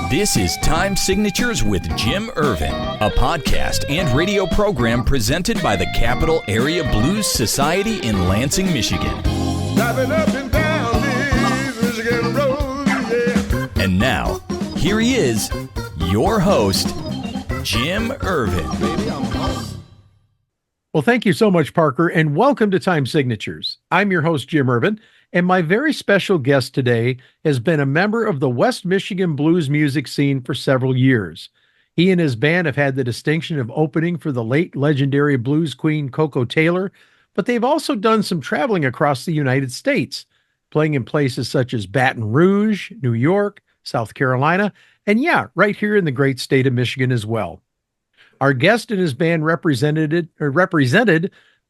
This is Time Signatures with Jim Ervin, a podcast and radio program presented by the Capital Area Blues Society in Lansing, Michigan. Driving up and down these Michigan roads, yeah. And now, here he is, your host, Jim Ervin. Well, thank you so much, Parker, and welcome to Time Signatures. I'm your host, Jim Ervin, and my very special guest today has been a member of the West Michigan blues music scene for several years. He and his band have had the distinction of opening for the late legendary blues queen Coco Taylor, but they've also done some traveling across the United States, playing in places such as Baton Rouge, New York, South Carolina, and right here in the great state of Michigan as well. Our guest and his band represented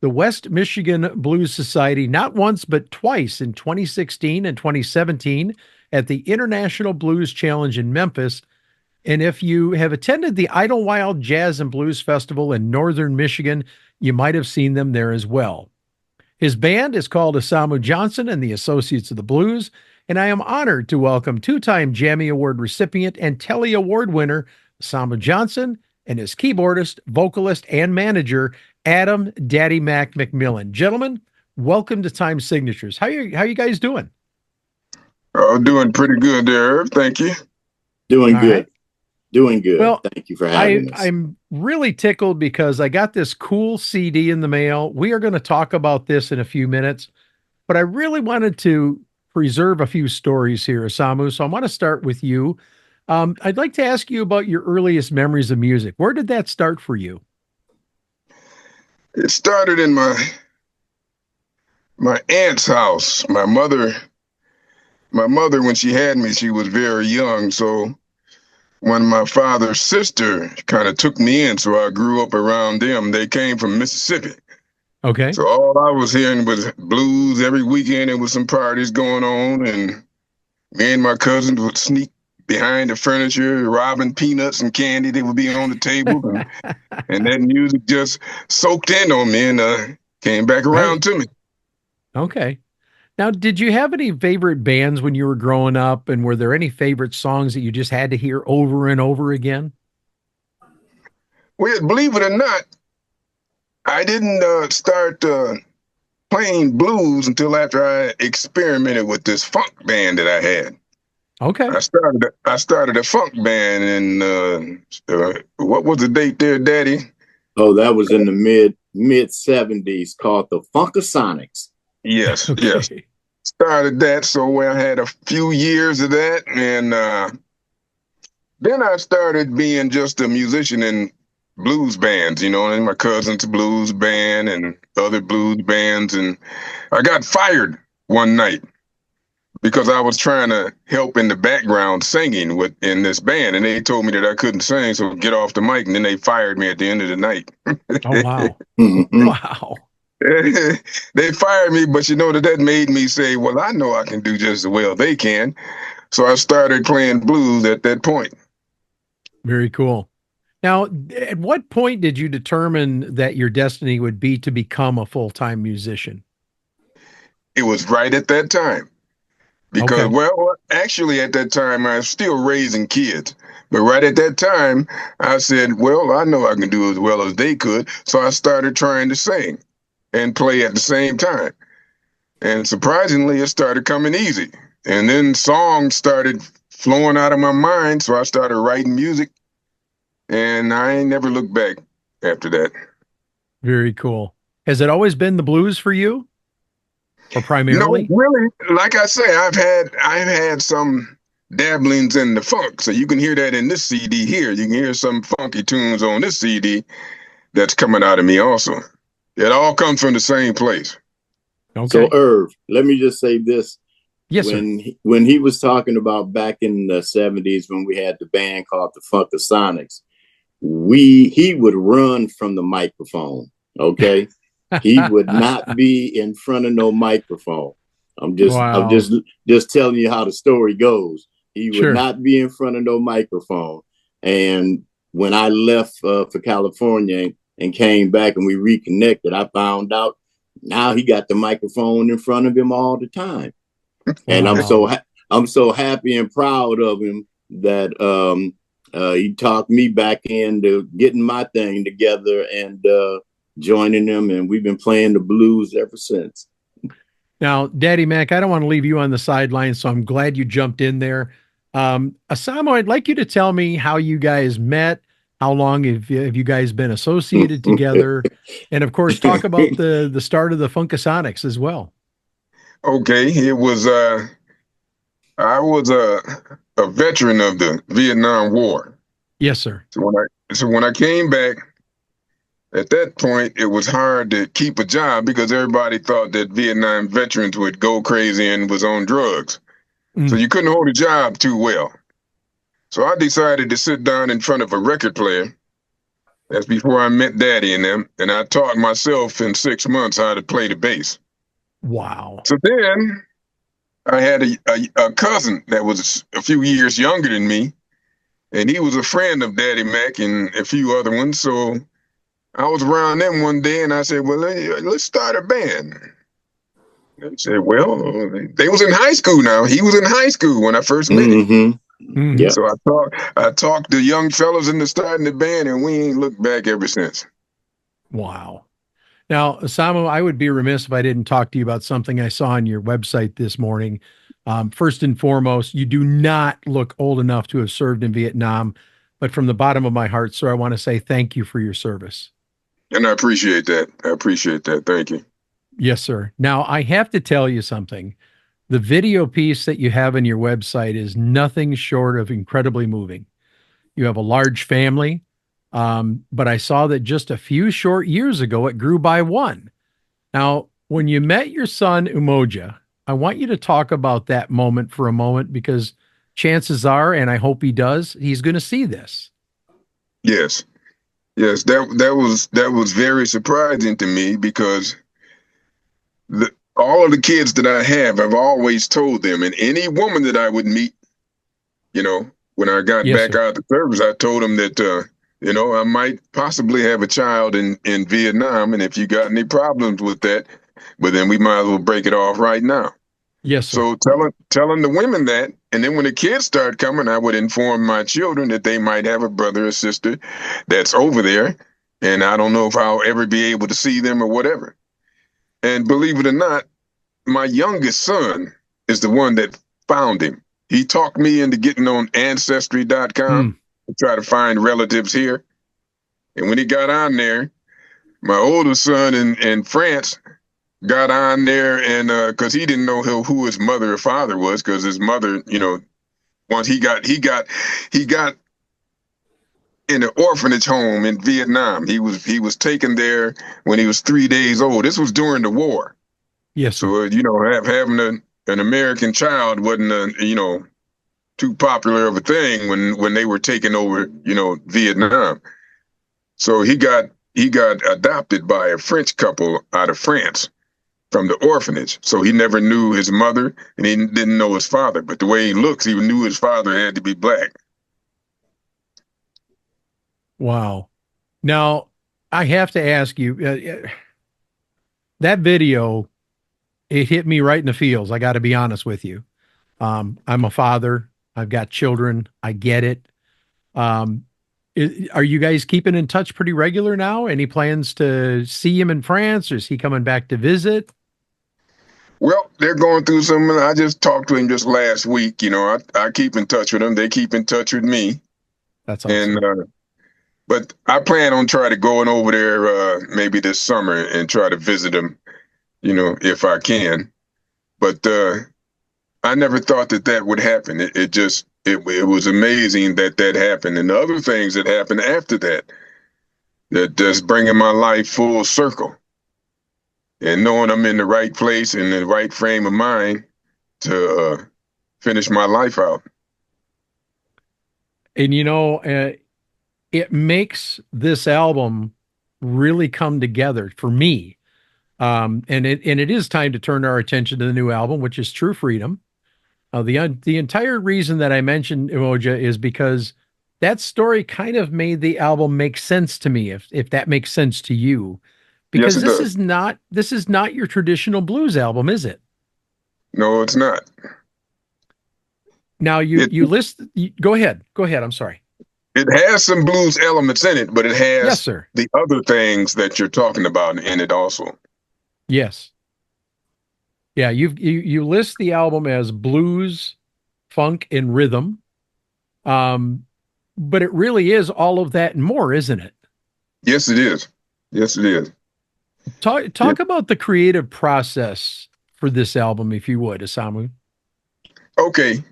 the West Michigan Blues Society not once but twice in 2016 and 2017 at the International Blues Challenge in Memphis. And if you have attended the Idlewild Jazz and Blues Festival in northern Michigan, you might have seen them there as well. His band is called Asamu Johnson and the Associates of the Blues, and I am honored to welcome two-time Jammy Award recipient and Telly Award winner Asamu Johnson and his keyboardist, vocalist, and manager, Adam DaddyMack McMillan. Gentlemen, welcome to Time Signatures. How you guys doing? Oh, doing pretty good there, Irv. Thank you. Doing All good. right. Doing good. Well, thank you for having us. I'm really tickled because I got this cool CD in the mail. We are going to talk about this in a few minutes, but I really wanted to preserve a few stories here, Asamu. So I want to start with you. I'd like to ask you about your earliest memories of music. Where did that start for you? It started in my aunt's house. My mother, when she had me, she was very young. So when my father's sister kind of took me in, so I grew up around them. They came from Mississippi. Okay. So all I was hearing was blues every weekend. There was some parties going on, and me and my cousins would sneak behind the furniture, robbing peanuts and candy that would be on the table. And that music just soaked in on me and came back around to me. Okay. Now, did you have any favorite bands when you were growing up? And were there any favorite songs that you just had to hear over and over again? Well, believe it or not, I didn't start playing blues until after I experimented with this funk band that I had. Okay. I started a funk band in what was the date there, Daddy? Oh, that was in the mid 70s, called the Funkasonics. Yes, Okay. yes. Started that, so I had a few years of that, and then I started being just a musician in blues bands, and my cousin's blues band and other blues bands, and I got fired one night because I was trying to help in the background singing in this band, and they told me that I couldn't sing, so get off the mic, and then they fired me at the end of the night. Oh, wow. Mhm. Wow. They fired me, but that made me say, well, I know I can do just as well they can. So I started playing blues at that point. Very cool. Now, at what point did you determine that your destiny would be to become a full-time musician? It was right at that time. Because, Okay. well, actually at that time, I was still raising kids. But right at that time, I said, well, I know I can do as well as they could. So I started trying to sing and play at the same time. And surprisingly, it started coming easy. And then songs started flowing out of my mind. So I started writing music. And I ain't never looked back after that. Very cool. Has it always been the blues for you? Or No, primarily? really, like I say, I've had some dabblings in the funk. So you can hear that in this CD here. You can hear some funky tunes on this CD that's coming out of me also. It all comes from the same place. Okay. So, Irv, let me just say this. Yes, sir. When he was talking about back in the 70s when we had the band called the Funkasonics, he would run from the microphone, okay? He would not be in front of no microphone. I'm just telling you how the story goes. He would Sure. not be in front of no microphone. And when I left for California and came back and we reconnected, I found out now he got the microphone in front of him all the time. And Wow. I'm so happy and proud of him that he talked me back into getting my thing together and joining them, and we've been playing the blues ever since. Now, Daddy Mac, I don't want to leave you on the sidelines, so I'm glad you jumped in there. Asamu, I'd like you to tell me how you guys met. How long have you guys been associated together? And of course, talk about the start of the Funkasonics as well. Okay, it was I was a veteran of the Vietnam War. Yes, sir. So when I came back, at that point, it was hard to keep a job because everybody thought that Vietnam veterans would go crazy and was on drugs. So you couldn't hold a job too well. So I decided to sit down in front of a record player. That's before I met Daddy and them. And I taught myself in 6 months how to play the bass. Wow. So then I had a cousin that was a few years younger than me. And he was a friend of Daddy Mac and a few other ones. So I was around them one day and I said, well, let's start a band. They said, well, they was in high school now. He was in high school when I first met him. Yeah. So I talked the young fellas into starting the band, and we ain't looked back ever since. Wow. Now, Asamu, I would be remiss if I didn't talk to you about something I saw on your website this morning. First and foremost, you do not look old enough to have served in Vietnam, but from the bottom of my heart, sir, I want to say thank you for your service. And I appreciate that. I appreciate that. Thank you. Yes, sir. Now, I have to tell you something. The video piece that you have on your website is nothing short of incredibly moving. You have a large family, but I saw that just a few short years ago, it grew by one. Now, when you met your son, Umoja, I want you to talk about that moment for a moment, because chances are, and I hope he does, he's going to see this. Yes. Yes, that was very surprising to me, because all of the kids that I have, I've always told them, and any woman that I would meet, when I got back out of the service, I told them that, I might possibly have a child in Vietnam, and if you got any problems with that, but then we might as well break it off right now. Yes, sir. So telling the women that, and then when the kids start coming, I would inform my children that they might have a brother or sister that's over there, and I don't know if I'll ever be able to see them or whatever. And believe it or not, my youngest son is the one that found him. He talked me into getting on Ancestry.com to try to find relatives here. And when he got on there, my oldest son in France got on there, and because he didn't know who his mother or father was, because his mother, once he got in an orphanage home in Vietnam. He was taken there when he was 3 days old. This was during the war. Yes. So having an American child wasn't too popular of a thing when they were taking over Vietnam. So he got adopted by a French couple out of France from the orphanage. So he never knew his mother, and he didn't know his father. But the way he looks, he knew his father had to be black. Wow. Now, I have to ask you, that video, it hit me right in the feels. I got to be honest with you. I'm a father. I've got children. I get it. Are you guys keeping in touch pretty regular now? Any plans to see him in France, or is he coming back to visit? Well, they're going through some. I just talked to him just last week. I keep in touch with them. They keep in touch with me. That's awesome. And but I plan on trying to going over there maybe this summer and try to visit them, if I can. But I never thought that would happen. It was amazing that happened, and the other things that happened after that just bringing my life full circle. And knowing I'm in the right place and the right frame of mind to finish my life out. And it makes this album really come together for me. And it is time to turn our attention to the new album, which is True Freedom. The entire reason that I mentioned Umoja is because that story kind of made the album make sense to me, if that makes sense to you. Because yes, this is not your traditional blues album, is it? No, it's not. Now you list. Go ahead. Go ahead. I'm sorry. It has some blues elements in it, but it has Yes, sir. the other things that you're talking about in it also. Yes. Yeah. You list the album as blues, funk, and rhythm. But it really is all of that and more, isn't it? Yes, it is. Yes, it is. Talk about the creative process for this album, if you would, Asamu. Okay.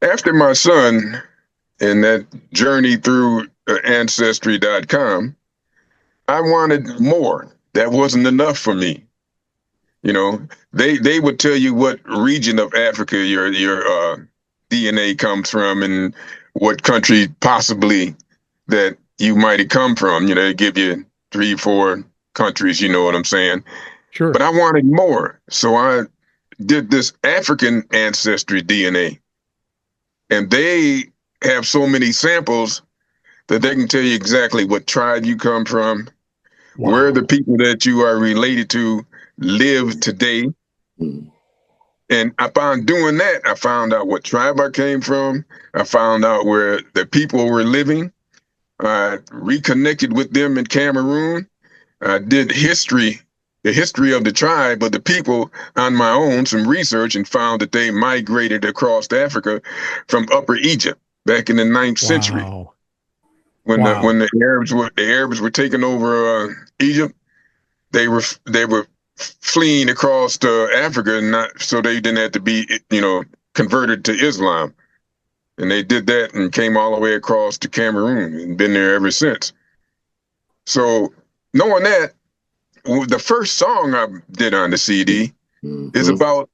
After my son and that journey through ancestry.com, I wanted more. That wasn't enough for me. You know, they would tell you what region of Africa your DNA comes from and what country possibly that you might have come from. You know, they give you 3, 4 countries, you know what I'm saying? Sure. But I wanted more. So I did this African ancestry DNA. And they have so many samples that they can tell you exactly what tribe you come from, Wow. where the people that you are related to live today. And upon doing that, I found out what tribe I came from. I found out where the people were living. I reconnected with them in Cameroon. I did the history of the tribe, but the people on my own, some research, and found that they migrated across Africa from Upper Egypt back in the 9th century. When the Arabs were taking over Egypt, they were fleeing across to Africa, so they didn't have to be, converted to Islam. And they did that and came all the way across to Cameroon and been there ever since. So knowing that, the first song I did on the CD is about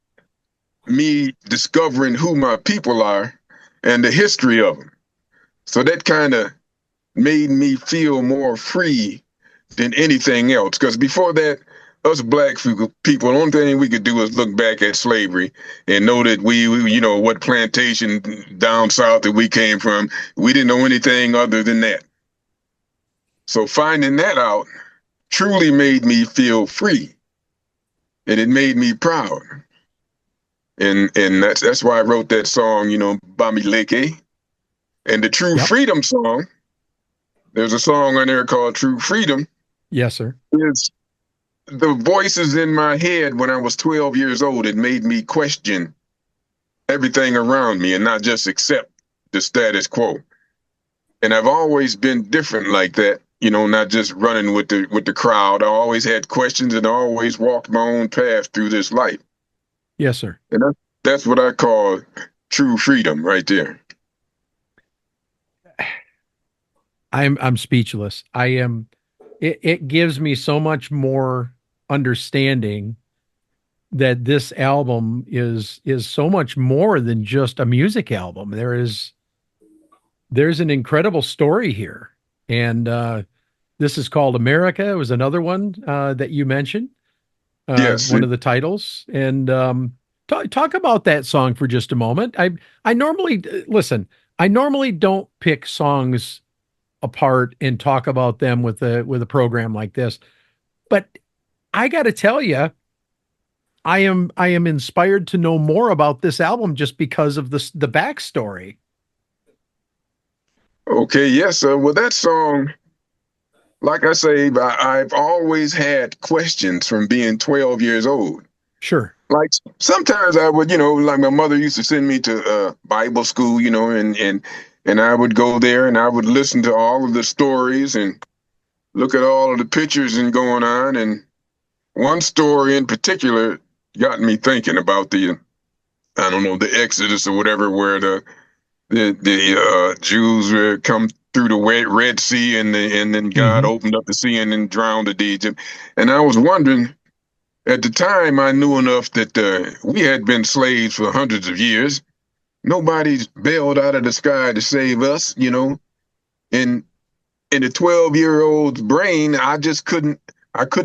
me discovering who my people are and the history of them. So that kind of made me feel more free than anything else. Because before that, us black people, the only thing we could do is look back at slavery and know that we what plantation down south that we came from. We didn't know anything other than that. So finding that out truly made me feel free, and it made me proud. And that's why I wrote that song, Bamileke. And the True Freedom song, there's a song on there called True Freedom. Yes, sir. It's the voices in my head when I was 12 years old. It made me question everything around me and not just accept the status quo. And I've always been different like that, not just running with the crowd. I always had questions and I always walked my own path through this life. Yes, sir. And that's what I call true freedom right there. I'm speechless. It gives me so much more understanding that this album is so much more than just a music album. There's an incredible story here. And this is called America. It was another one that you mentioned. Yes. One of the titles. And talk about that song for just a moment. I normally don't pick songs apart and talk about them with a program like this. But I got to tell you, I am inspired to know more about this album just because of the backstory. Okay, yes. Well, that song, like I say, I've always had questions from being 12 years old. Sure. Like sometimes I would, like my mother used to send me to Bible school, and I would go there and I would listen to all of the stories and look at all of the pictures and going on. And one story in particular got me thinking about the Exodus or whatever, where the Jews come through the Red Sea and then God opened up the sea and then drowned the Egypt. And I was wondering, at the time I knew enough that we had been slaves for hundreds of years. Nobody's bailed out of the sky to save us, And in a 12-year-old's brain, I couldn't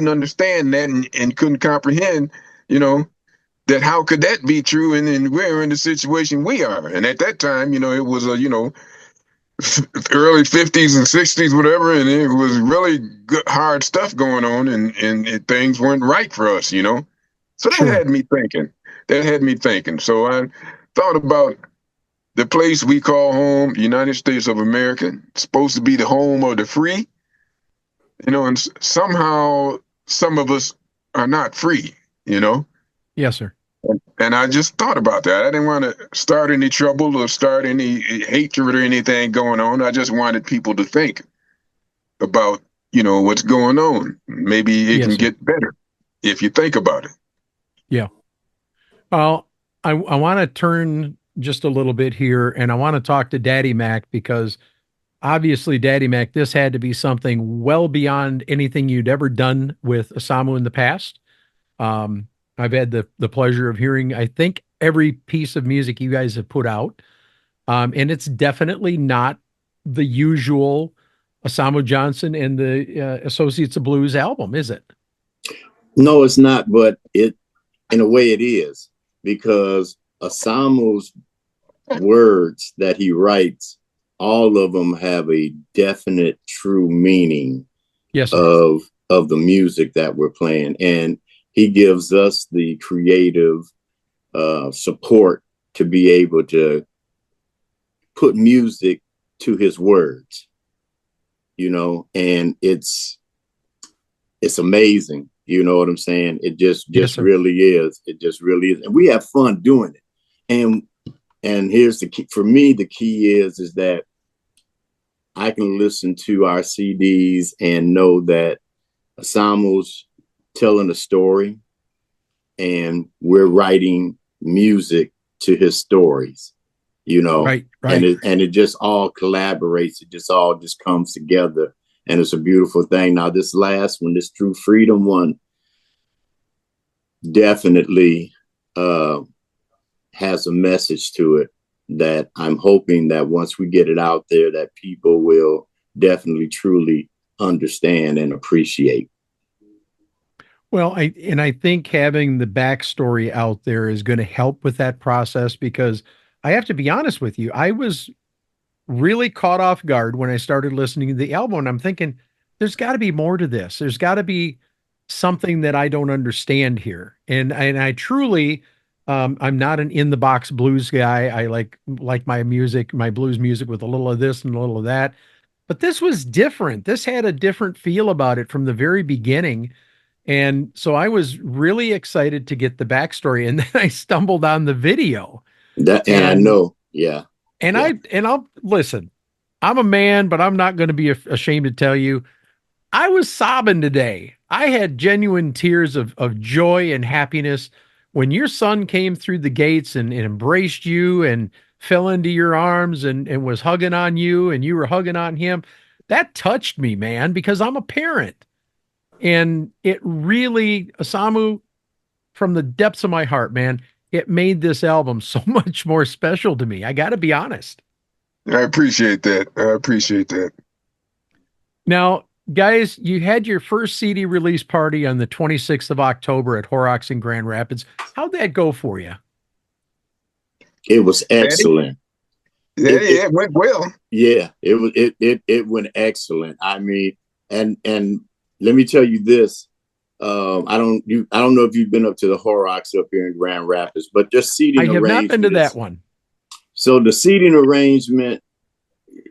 understand that and couldn't comprehend, that how could that be true? And we're in the situation we are. And at that time, it was early 50s and 60s, whatever. And it was really good, hard stuff going on and things weren't right for us, So that had me thinking. So I thought about the place we call home, United States of America, it's supposed to be the home of the free, and somehow some of us are not free, Yes, sir. And I just thought about that. I didn't want to start any trouble or start any hatred or anything going on. I just wanted people to think about, what's going on. Maybe it can get better if you think about it. Yeah. Well, I want to turn just a little bit here, and I want to talk to DaddyMack, because obviously, DaddyMack, this had to be something well beyond anything you'd ever done with Asamu in the past. I've had the pleasure of hearing, I think, every piece of music you guys have put out. And it's definitely not the usual Asamu Johnson and the Associates of Blues album, is it? No, it's not, but in a way it is, because Asamu's words that he writes, all of them have a definite true meaning of the music that we're playing. And he gives us the creative support to be able to put music to his words, and it's amazing. You know what I'm saying? It just really is. It just really is. And we have fun doing it. And here's the key. For me, the key is that I can listen to our CDs and know that Asamu's telling a story and we're writing music to his stories, Right. And it just all collaborates. It just comes together, and it's a beautiful thing. Now, this last one, this True Freedom one, definitely has a message to it that I'm hoping that once we get it out there, that people will definitely truly understand and appreciate. Well, I think having the backstory out there is going to help with that process, because I have to be honest with you, I was really caught off guard when I started listening to the album, and I'm thinking, there's got to be more to this. There's got to be something that I don't understand here. And I truly, I'm not an in the box blues guy. I like my music, my blues music, with a little of this and a little of that. But this was different. This had a different feel about it from the very beginning. And so I was really excited to get the backstory. And then I stumbled on the video. And I know. Yeah. And yeah. I'll listen, I'm a man, but I'm not going to be ashamed to tell you, I was sobbing today. I had genuine tears of joy and happiness when your son came through the gates and embraced you and fell into your arms and was hugging on you and you were hugging on him. That touched me, man, because I'm a parent. And it really, Asamu, from the depths of my heart, man, it made this album so much more special to me. I got to be honest. I appreciate that. Now, guys, you had your first CD release party on the 26th of October at Horrocks in Grand Rapids. How'd that go for you? It was excellent. It went well. Yeah, it went excellent. I mean, and let me tell you this. I don't know if you've been up to the Horrocks up here in Grand Rapids, but just seating arrangements. I have not been to that one. So the seating arrangement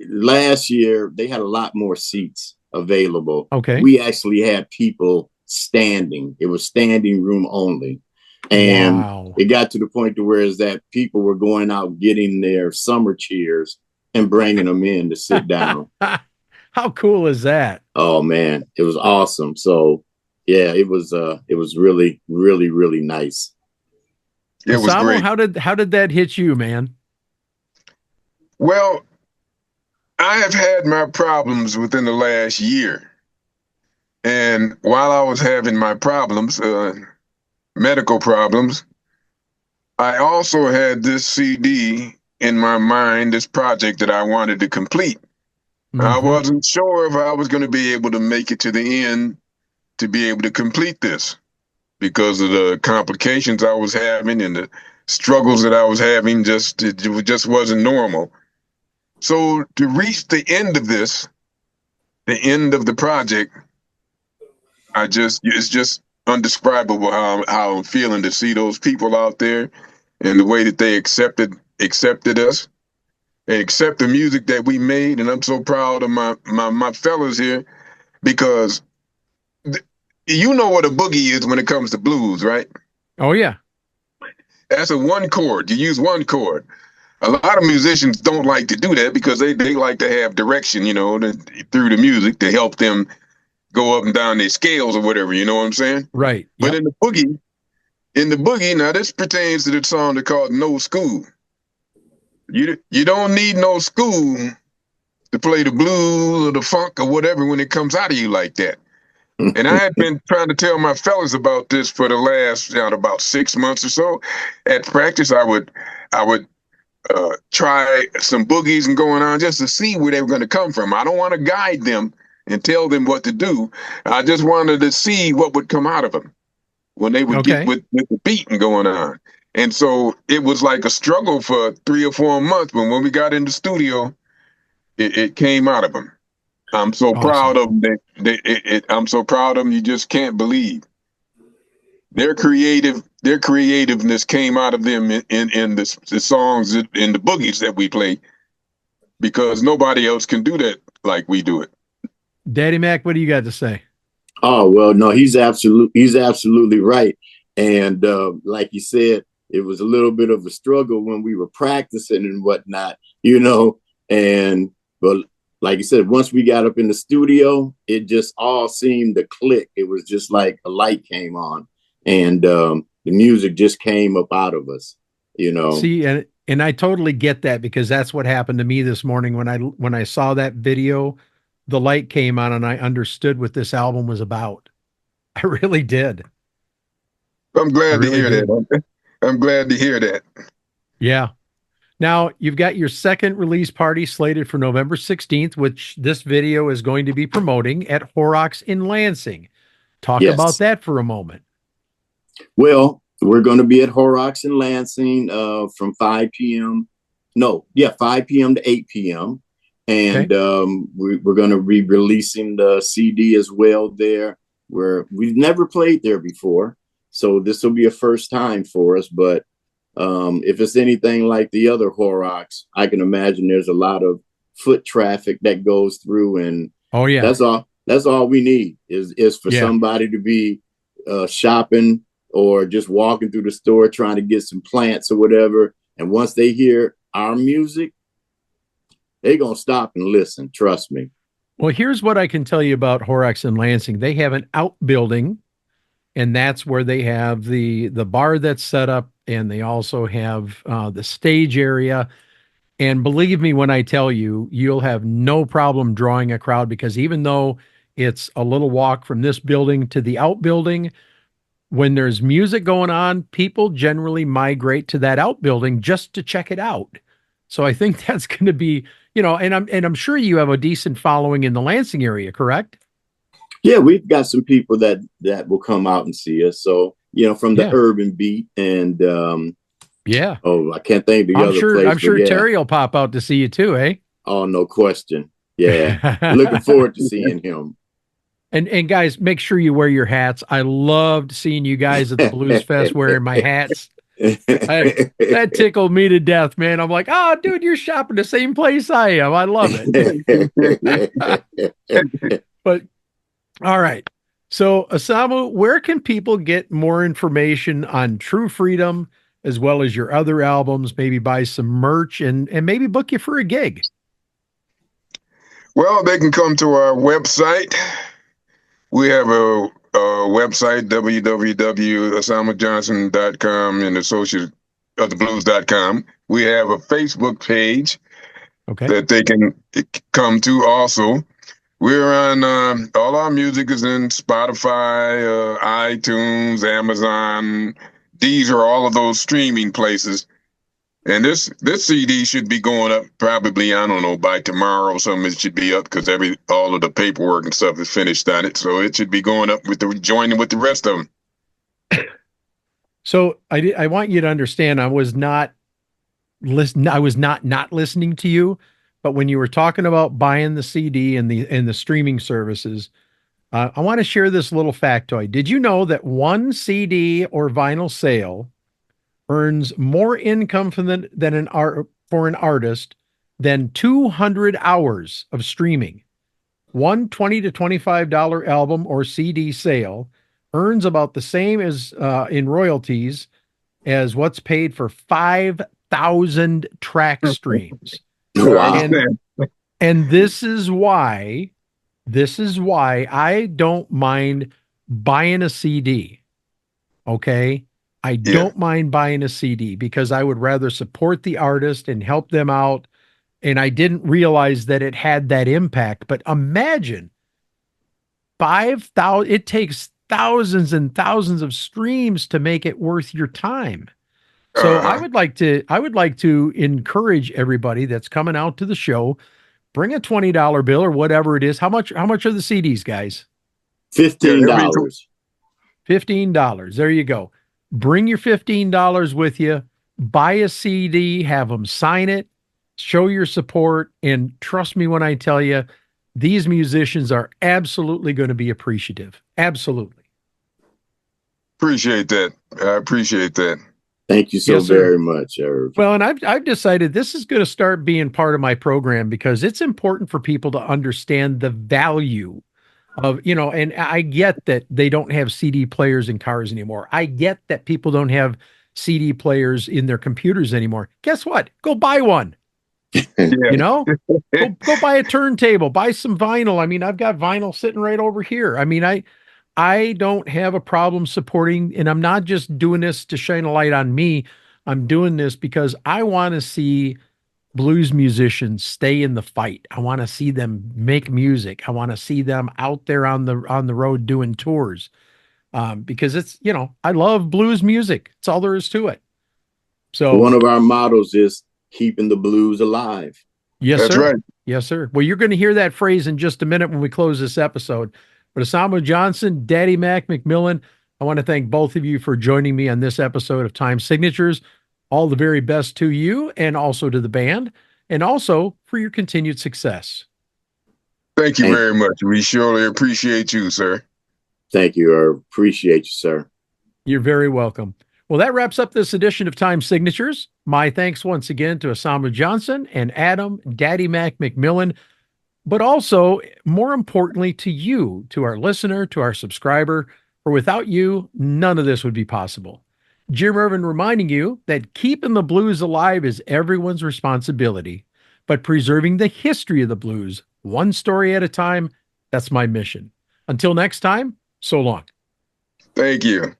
last year, they had a lot more seats available. Okay. We actually had people standing. It was standing room only. And It got to the point to where is that people were going out getting their summer chairs and bringing them in to sit down. How cool is that? Oh man, it was awesome. So yeah, it was really, really, really nice. It was great. How did that hit you, man? Well, I have had my problems within the last year. And while I was having my problems, medical problems, I also had this CD in my mind, this project that I wanted to complete. Mm-hmm. I wasn't sure if I was going to be able to make it to the end to be able to complete this because of the complications I was having and the struggles that I was having. It just wasn't normal. So to reach the end of this, the end of the project, it's just undescribable how I'm feeling to see those people out there and the way that they accepted us. accept the music that we made, and I'm so proud of my fellas here because you know what a boogie is when it comes to blues, right? Oh yeah. That's a one chord. You use one chord. A lot of musicians don't like to do that because they like to have direction, through the music to help them go up and down their scales or whatever. You know what I'm saying? Right. But Yep. in the boogie, now this pertains to the song they called "No School." You don't need no school to play the blues or the funk or whatever when it comes out of you like that. And I had been trying to tell my fellas about this for the last about 6 months or so. At practice, I would try some boogies and going on just to see where they were going to come from. I don't want to guide them and tell them what to do. I just wanted to see what would come out of them when they would get with the beat and going on. And so it was like a struggle for 3 or 4 months. But when we got in the studio, it came out of them. I'm so proud of them. I'm so proud of them. You just can't believe their creativeness came out of them in the songs and the boogies that we play, because nobody else can do that like we do it. DaddyMack, what do you got to say? Oh, well, no, he's absolutely right. And like you said, it was a little bit of a struggle when we were practicing and whatnot, but like you said, once we got up in the studio, it just all seemed to click. It was just like a light came on, and the music just came up out of us, See, and I totally get that, because that's what happened to me this morning when I saw that video. The light came on and I understood what this album was about. I really did. I'm glad to hear that. I'm glad to hear that. Yeah. Now, you've got your second release party slated for November 16th, which this video is going to be promoting at Horrocks in Lansing. Talk about that for a moment. Well, we're going to be at Horrocks in Lansing from 5 p.m. 5 p.m. to 8 p.m. And we're going to be releasing the CD as well there, where we've never played there before. So this will be a first time for us. But if it's anything like the other Horrocks, I can imagine there's a lot of foot traffic that goes through. And that's all we need is for somebody to be shopping or just walking through the store trying to get some plants or whatever. And once they hear our music, they're going to stop and listen. Trust me. Well, here's what I can tell you about Horrocks in Lansing. They have an outbuilding, and that's where they have the bar that's set up, and they also have the stage area. And believe me when I tell you, you'll have no problem drawing a crowd, because even though it's a little walk from this building to the outbuilding, when there's music going on, people generally migrate to that outbuilding just to check it out. So I think that's going to be, and I'm sure you have a decent following in the Lansing area, correct? Yeah, we've got some people that will come out and see us. So, from the urban beat and I can't think of the other place. I'm sure Terry will pop out to see you too, eh? Oh, no question. Yeah. Looking forward to seeing him. And guys, make sure you wear your hats. I loved seeing you guys at the Blues Fest wearing my hats. That tickled me to death, man. I'm like, oh, dude, you're shopping the same place I am. I love it. But all right. So, Asamu, where can people get more information on True Freedom, as well as your other albums, maybe buy some merch and maybe book you for a gig? Well, they can come to our website. We have a website, www.asamujohnson.com and associate of the blues.com. We have a Facebook page that they can come to also. We're on all our music is in Spotify, iTunes, Amazon, Deezer, all of those streaming places. And this CD should be going up probably, I don't know, by tomorrow or something. It should be up because all of the paperwork and stuff is finished on it. So it should be going up joining with the rest of them. So I want you to understand, I was not listening to you, but when you were talking about buying the CD and the streaming services, I want to share this little factoid. Did you know that one CD or vinyl sale earns more income for an artist than 200 hours of streaming. One $20 to $25 album or CD sale earns about the same as in royalties as what's paid for 5,000 track streams. Wow. And this is why I don't mind buying a CD. Okay? I don't mind buying a CD because I would rather support the artist and help them out. And I didn't realize that it had that impact. But imagine 5,000, it takes thousands and thousands of streams to make it worth your time. So I would like to encourage everybody that's coming out to the show, bring a $20 bill or whatever it is. How much are the CDs, guys? $15. $15. There you go. Bring your $15 with you, buy a CD, have them sign it, show your support, and trust me when I tell you, these musicians are absolutely going to be appreciative. Absolutely. Appreciate that. I appreciate that. Thank you so very much, Ervin. Well, and I've decided this is going to start being part of my program because it's important for people to understand the value of, and I get that they don't have CD players in cars anymore. I get that people don't have CD players in their computers anymore. Guess what? Go buy one. Go buy a turntable, buy some vinyl. I mean, I've got vinyl sitting right over here. I mean, I don't have a problem supporting, and I'm not just doing this to shine a light on me. I'm doing this because I want to see blues musicians stay in the fight. I want to see them make music. I want to see them out there on the road doing tours. Because it's, I love blues music. It's all there is to it. So one of our mottos is keeping the blues alive. Yes, That's sir. right. Yes, sir. Well, you're going to hear that phrase in just a minute when we close this episode. But Asamu Johnson, DaddyMack McMillan, I want to thank both of you for joining me on this episode of Time Signatures. All the very best to you and also to the band, and also for your continued success. Thank you very much. We surely appreciate you, sir. Thank you. I appreciate you, sir. You're very welcome. Well, that wraps up this edition of Time Signatures. My thanks once again to Asamu Johnson and Adam, DaddyMack McMillan, but also, more importantly, to you, to our listener, to our subscriber, for without you, none of this would be possible. Jim Ervin reminding you that keeping the blues alive is everyone's responsibility, but preserving the history of the blues, one story at a time, that's my mission. Until next time, so long. Thank you.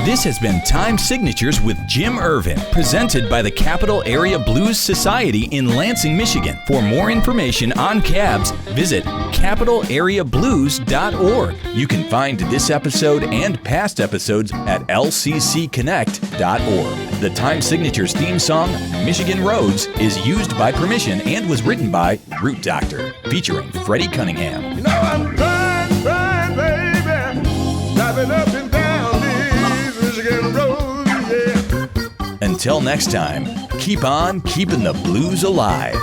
This has been Time Signatures with Jim Ervin, presented by the Capital Area Blues Society in Lansing, Michigan. For more information on cabs, visit capitalareablues.org. You can find this episode and past episodes at lccconnect.org. The Time Signatures theme song, Michigan Roads, is used by permission and was written by Root Doctor, featuring Freddie Cunningham. I'm trying, baby, driving up and down Michigan roads, yeah. Until next time, keep on keeping the blues alive.